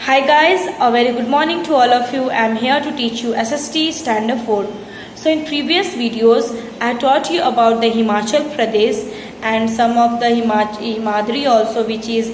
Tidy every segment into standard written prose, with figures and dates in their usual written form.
Hi guys, a very good morning to all of you. I am here to teach you SST Standard 4. So in previous videos, I taught you about the Himachal Pradesh and some of the Himadri also, which is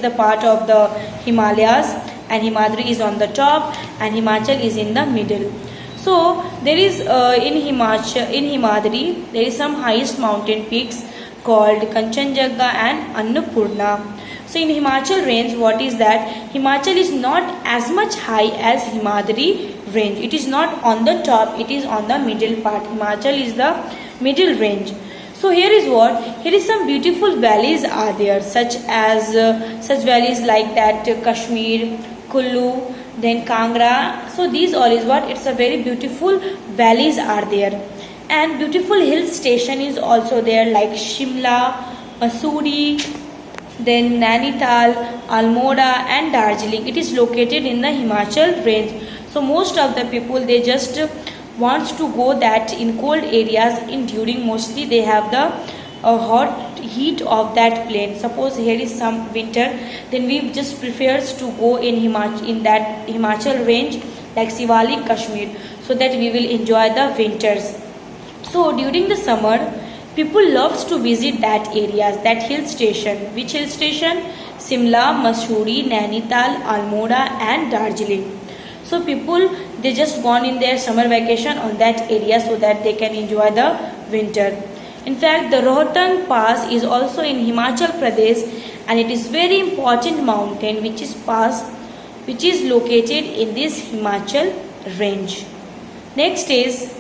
the part of the Himalayas, and Himadri is on the top and Himachal is in the middle. So there is in Himadri there is some highest mountain peaks called Kanchenjunga and Annapurna. So in Himachal range, what is that? Himachal is not as much high as Himadri range. It is not on the top, it is on the middle part. Himachal is the middle range. So here is what? Here is some beautiful valleys are there, such valleys like that Kashmir, Kullu, then Kangra. So these all is what? It's a very beautiful valleys are there. And beautiful hill station is also there like Shimla, Mussoorie, then Nainital, Almora and Darjeeling. It is located in the Himachal range. So most of the people, they just wants to go that in cold areas in during mostly they have the hot heat of that plain. Suppose here is some winter, then we just prefers to go in that Himachal range like Sivalik, Kashmir, so that we will enjoy the winters. So during the summer, people loves to visit that areas, that hill station. Which hill station? Simla, Mussoorie, Nainital, Almora and Darjeeling. So people, they just gone in their summer vacation on that area so that they can enjoy the winter. In fact, the Rohtang Pass is also in Himachal Pradesh, and it is very important mountain which is located in this Himachal range. Next is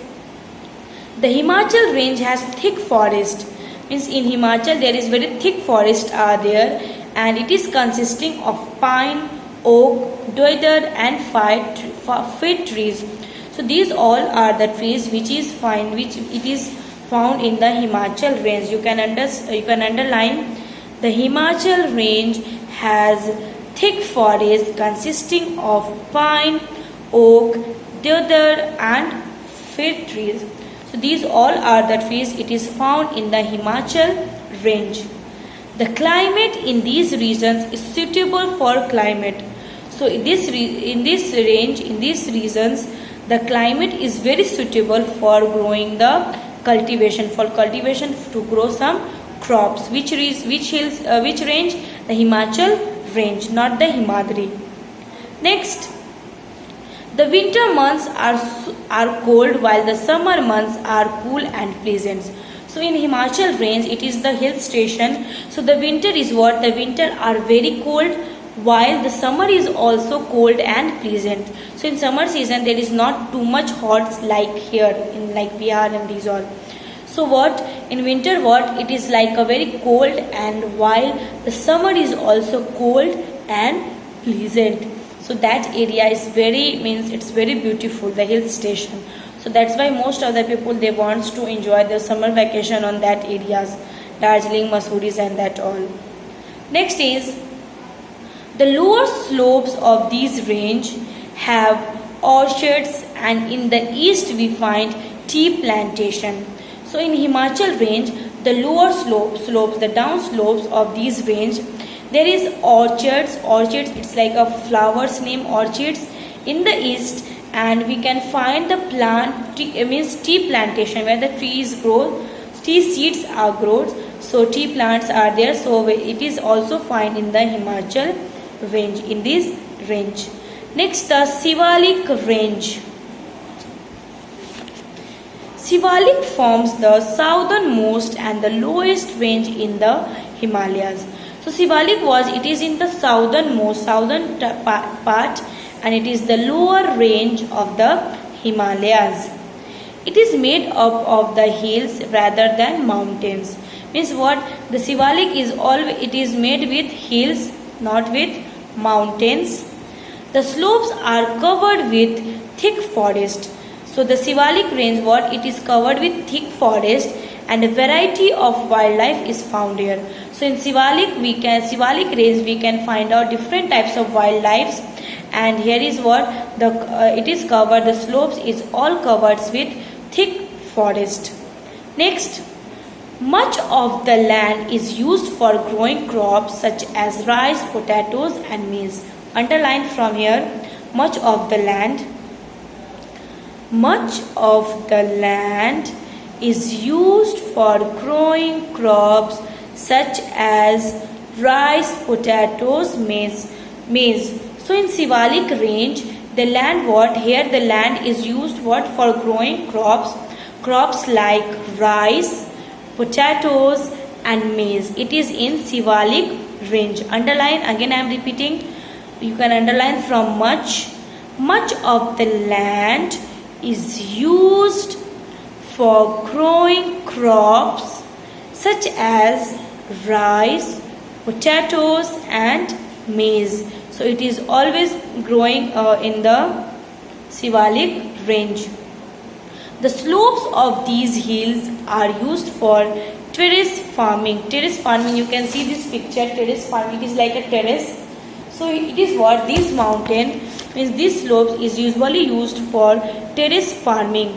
the Himachal range has thick forest. Means in Himachal there is very thick forest are there, and it is consisting of pine, oak, deodar and fir trees. So these all are the trees which is found in the Himachal range. You can underline the Himachal range has thick forest consisting of pine, oak, deodar and fir trees. So these all are the trees. It is found in the Himachal range. The climate in these regions is suitable for climate. So in these regions, the climate is very suitable for growing the cultivation to grow some crops. Which range? The Himachal range, not the Himadri. Next, the winter months are cold while the summer months are cool and pleasant. So in Himachal range, it is the hill station. So the winter is what? The winter are very cold while the summer is also cold and pleasant. So in summer season, there is not too much hot like here in like Bihar and these all. So what? In winter what? It is like a very cold, and while the summer is also cold and pleasant. So that area is it's very beautiful, the hill station. So that's why most of the people, they wants to enjoy their summer vacation on that areas, Darjeeling, Mussoorie and that all. Next is the lower slopes of these range have orchards, and in the east we find tea plantation. So in Himachal range, the lower slopes, the down slopes of these range, there is orchards. It's like a flower's name, orchards in the east, and we can find the tea plantation where the trees grow, tea seeds are grown. So tea plants are there. So it is also found in the Himachal range, in this range. Next, the Sivalik range. Sivalik forms the southernmost and the lowest range in the Himalayas. So Sivalik it is in the southern part, and it is the lower range of the Himalayas. It is made up of the hills rather than mountains. Means what? The Sivalik is made with hills, not with mountains. The slopes are covered with thick forest. So the Sivalik range it is covered with thick forest, and a variety of wildlife is found here. So in Sivalik range we can find out different types of wildlife, and here is what it is covered. The slopes is all covered with thick forest. Next, much of the land is used for growing crops such as rice, potatoes and maize. Underline from here, much of the land. Much of the land is used for growing crops such as rice, potatoes, maize. So in Shivalik range, the land what? Here the land is used what? For growing crops. Crops like rice, potatoes and maize. It is in Shivalik range. Underline, again I am repeating. You can underline from much. Much of the land is used for growing crops such as rice, potatoes and maize. So it is always growing in the Shivalik range. The slopes of these hills are used for terrace farming. Terrace farming, you can see this picture. Terrace farming is like a terrace. So it is what? This mountain means this slopes is usually used for terrace farming,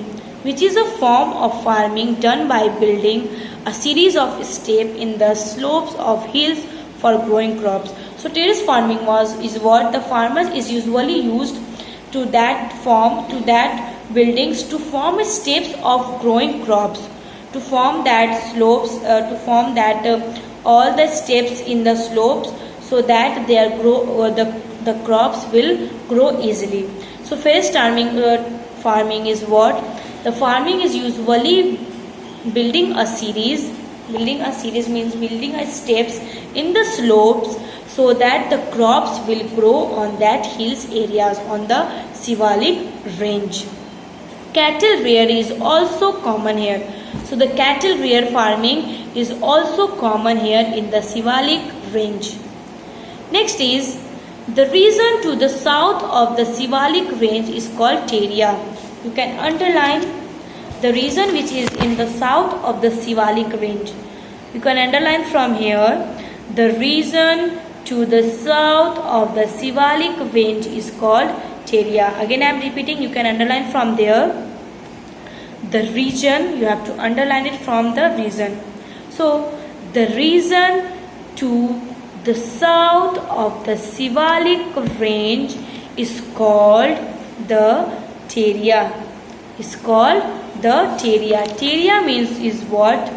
which is a form of farming done by building a series of steps in the slopes of hills for growing crops. So terrace farming is what the farmers is usually used to that buildings to form steps of growing crops, to form that slopes, to form that all the steps in the slopes, so that the crops will grow easily. So first farming is what? The farming is usually building a series. Building a series means building a steps in the slopes so that the crops will grow on that hills areas on the Shivalik range. Cattle rear is also common here. So the cattle rear farming is also common here in the Shivalik range. Next is the region to the south of the Shivalik range is called Teria. You can underline the region which is in the south of the Shivalik range. You can underline from here, the region to the south of the Shivalik range is called Teria. Again I am repeating, you can underline from there. The region, you have to underline it from the region. So the region to the south of the Shivalik range is called the Teria. Is called the Teria. Teria means is what?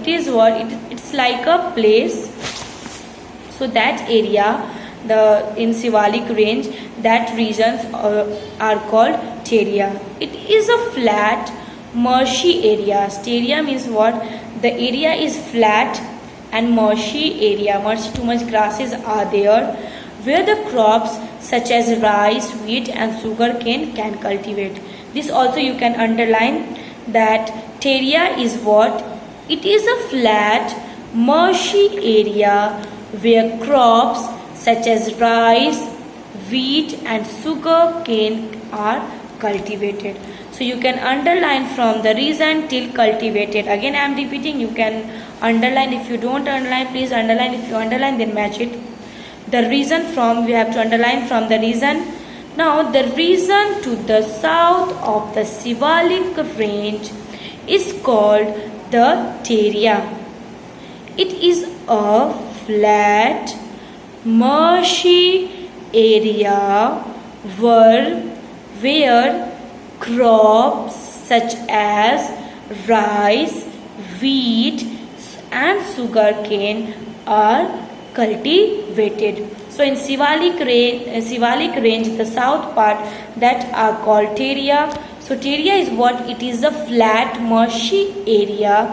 It's like a place. So that area, in Shivalik range, that regions are called Teria. It is a flat, marshy area. Teria means what? The area is flat and marshy area. Marshy, too much grasses are there, where the crops such as rice, wheat and sugar cane can cultivate. This also you can underline, that Teria is what? It is a flat, marshy area where crops such as rice, wheat and sugar cane are cultivated. So you can underline from the region till cultivated. Again I am repeating, you can underline. If you don't underline, please underline. If you underline, then match it. The region from, we have to underline from the region. Now the region to the south of the Shivalik range is called the Teria. It is a flat, marshy area where crops such as rice, wheat and sugar cane are cultivated. So in Shivalik range, the south part, that are called Teria. So Teria is what? It is a flat, marshy area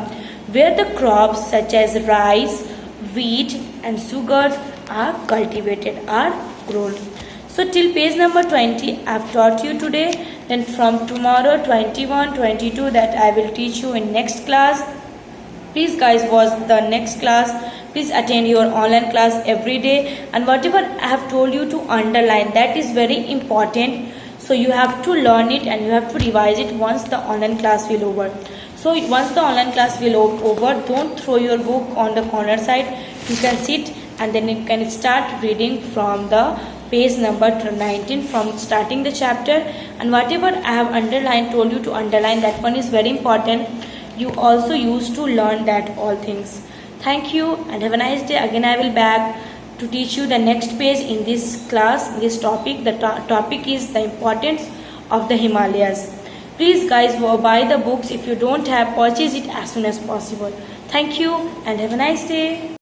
where the crops such as rice, wheat and sugar are cultivated, are grown. So till page number 20 I have taught you today. Then from tomorrow 21, 22 that I will teach you in next class. Please guys watch the next class. Please attend your online class every day, and whatever I have told you to underline, that is very important. So you have to learn it and you have to revise it once the online class will over. So once the online class will over, don't throw your book on the corner side. You can sit and then you can start reading from the page number 19, from starting the chapter, and whatever I have underlined, told you to underline, that one is very important. You also used to learn that all things. Thank you and have a nice day. Again I will back to teach you the next page in this class, this topic. The topic is the importance of the Himalayas. Please guys, buy the books. If you don't have, purchase it as soon as possible. Thank you and have a nice day.